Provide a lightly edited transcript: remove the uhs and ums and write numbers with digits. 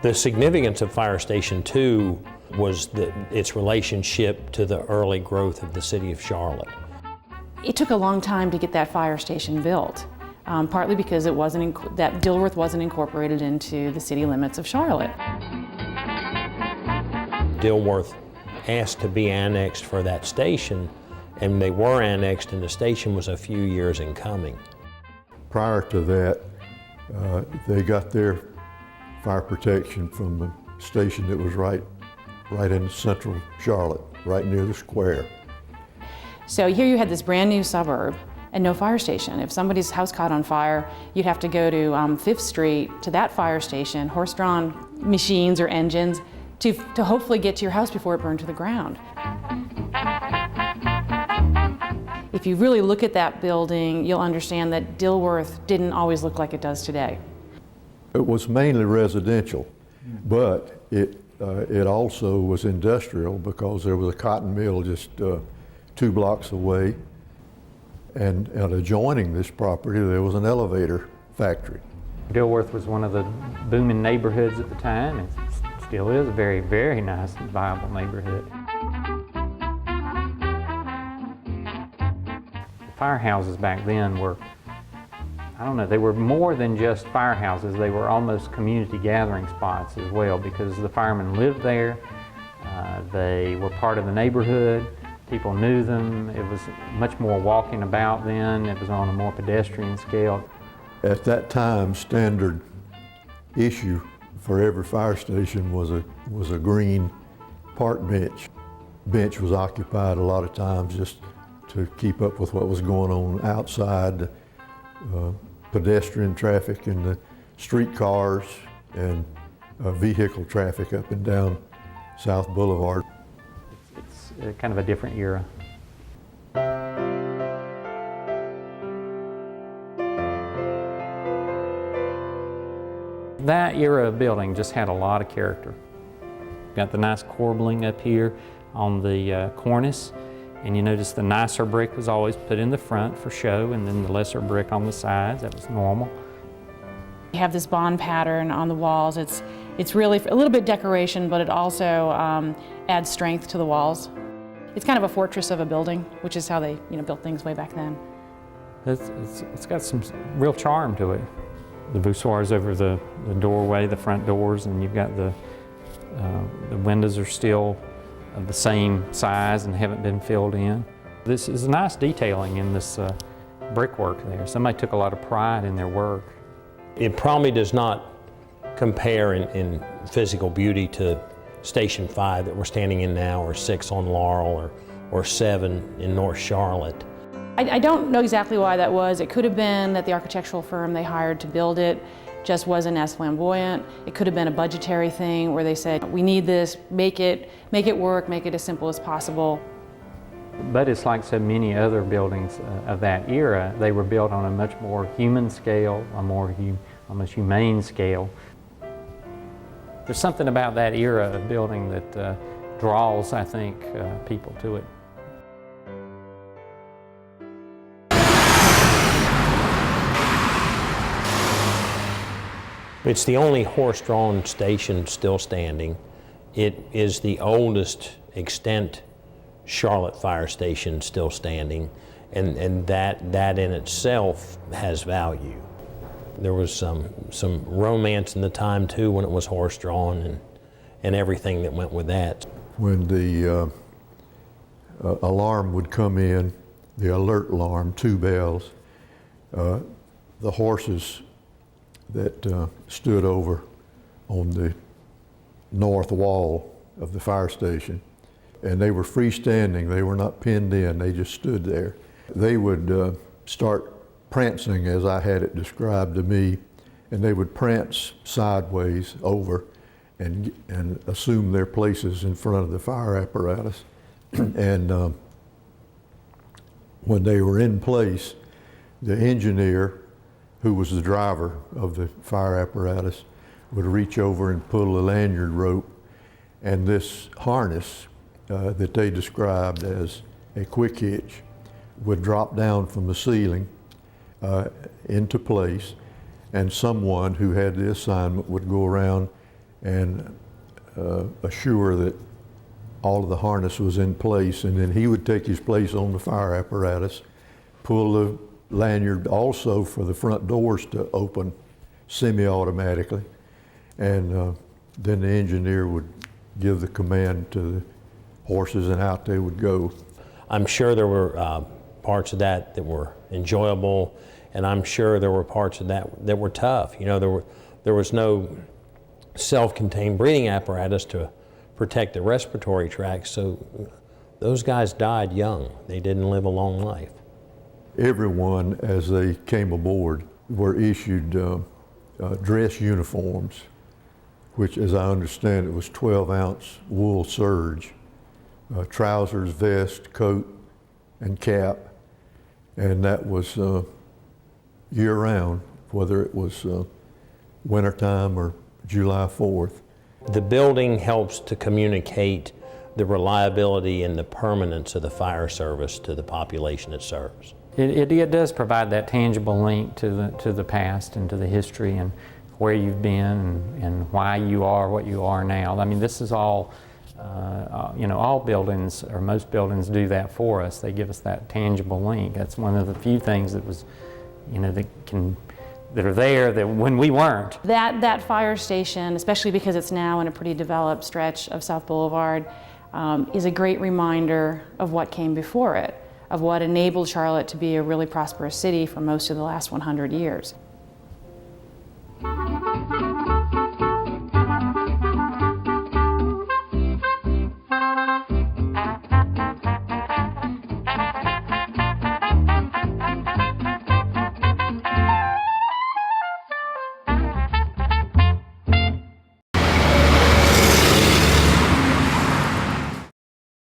The significance of Fire Station 2 was its relationship to the early growth of the city of Charlotte. It took a long time to get that fire station built, partly because that Dilworth wasn't incorporated into the city limits of Charlotte. Dilworth asked to be annexed for that station, and they were annexed, and the station was a few years in coming. Prior to that, they got their fire protection from the station that was right in central Charlotte, right near the square. So here you had this brand new suburb and no fire station. If somebody's house caught on fire, you'd have to go to 5th Street to that fire station, horse-drawn machines or engines, to hopefully get to your house before it burned to the ground. If you really look at that building, you'll understand that Dilworth didn't always look like it does today. It was mainly residential, but it also was industrial because there was a cotton mill just 2 blocks away, and adjoining this property there was an elevator factory. Dilworth was one of the booming neighborhoods at the time. It still is a very, very nice and viable neighborhood. The firehouses back then were, I don't know, they were more than just firehouses. They were almost community gathering spots as well, because the firemen lived there. They were part of the neighborhood. People knew them. It was much more walking about then. It was on a more pedestrian scale. At that time, standard issue for every fire station was a green park bench. Bench was occupied a lot of times just to keep up with what was going on outside. Pedestrian traffic and the street cars and vehicle traffic up and down South Boulevard. It's kind of a different era. That era of building just had a lot of character. Got the nice corbelling up here on the cornice, and you notice the nicer brick was always put in the front for show, and then the lesser brick on the sides. That was normal. You have this bond pattern on the walls. It's really a little bit decoration, but it also adds strength to the walls. It's kind of a fortress of a building, which is how they built things way back then. It's got some real charm to it. The voussoirs over the doorway, the front doors, and you've got the windows are still of the same size and haven't been filled in. This is a nice detailing in this brickwork there. Somebody took a lot of pride in their work. It probably does not compare in physical beauty to Station 5 that we're standing in now, or 6 on Laurel, or 7 in North Charlotte. I don't know exactly why that was. It could have been that the architectural firm they hired to build it just wasn't as flamboyant. It could have been a budgetary thing where they said, we need this, make it work, make it as simple as possible. But it's like so many other buildings of that era. They were built on a much more human scale, a more almost humane scale. There's something about that era of building that draws, I think, people to it. It's the only horse-drawn station still standing. It is the oldest extant Charlotte fire station still standing, and that in itself has value. There was some romance in the time too when it was horse-drawn and everything that went with that. When the alarm would come in, the alert alarm, 2 bells, the horses that stood over on the north wall of the fire station, and they were freestanding. They were not pinned in, they just stood there. They would start prancing as I had it described to me, and they would prance sideways over and assume their places in front of the fire apparatus. And when they were in place, the engineer, who was the driver of the fire apparatus, would reach over and pull a lanyard rope, and this harness that they described as a quick hitch would drop down from the ceiling into place, and someone who had the assignment would go around and assure that all of the harness was in place, and then he would take his place on the fire apparatus, pull the lanyard also for the front doors to open semi-automatically, and then the engineer would give the command to the horses and out they would go. I'm sure there were parts of that that were enjoyable, and I'm sure there were parts of that that were tough. You know, there was no self-contained breathing apparatus to protect the respiratory tract, so those guys died young. They didn't live a long life. Everyone, as they came aboard, were issued dress uniforms, which, as I understand it, was 12-ounce wool serge, trousers, vest, coat, and cap, and that was year-round, whether it was wintertime or July 4th. The building helps to communicate the reliability and the permanence of the fire service to the population it serves. It does provide that tangible link to the past and to the history and where you've been and why you are what you are now. I mean, this is all, you know, all buildings or most buildings do that for us. They give us that tangible link. That's one of the few things that was, you know, that are there that when we weren't. That fire station, especially because it's now in a pretty developed stretch of South Boulevard, is a great reminder of what came before it, of what enabled Charlotte to be a really prosperous city for most of the last 100 years.